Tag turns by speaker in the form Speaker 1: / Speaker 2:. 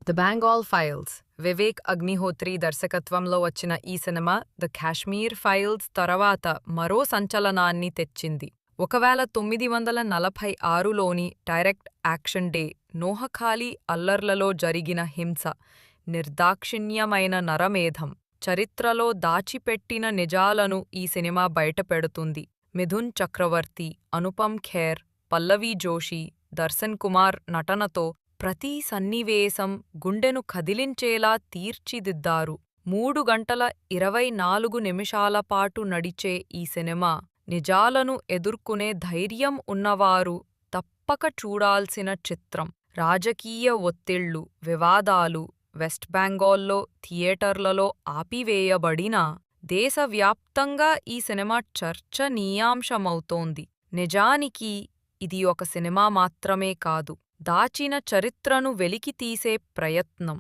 Speaker 1: The Bengal files Vivek Agnihotri దర్శకత్వంలో వచ్చిన ఈ సినిమా ద కాశ్మీర్ ఫైల్స్ తర్వాత మరో సంచలనాన్ని తెచ్చింది. 1946లోని డైరెక్ట్ యాక్షన్ డే నోహఖాలీ అల్లర్లలో జరిగిన హింస, నిర్దాక్షిణ్యమైన నరమేధం, చరిత్రలో దాచిపెట్టిన నిజాలను ఈ సినిమా బయటపెడుతుంది. మిథున్ చక్రవర్తి, అనుపమ్ ఖేర్, పల్లవి జోషి, దర్శన్ కుమార్ నటనతో ప్రతి సన్నివేశం గుండెను కదిలించేలా తీర్చిదిద్దారు. 3 గంటల 24 నిమిషాల పాటు నడిచే ఈ సినిమా నిజాలను ఎదుర్కొనే ధైర్యం ఉన్నవారు తప్పక చూడాల్సిన చిత్రం. రాజకీయ ఒత్తిళ్లు, వివాదాలు వెస్ట్ బెంగాల్లో థియేటర్లలో ఆపివేయబడినా దేశవ్యాప్తంగా ఈ సినిమా చర్చనీయాంశమవుతోంది. నిజానికి ఇది ఒక సినిమా మాత్రమే కాదు, దాచిన చరిత్రను వెలికితీసే ప్రయత్నం.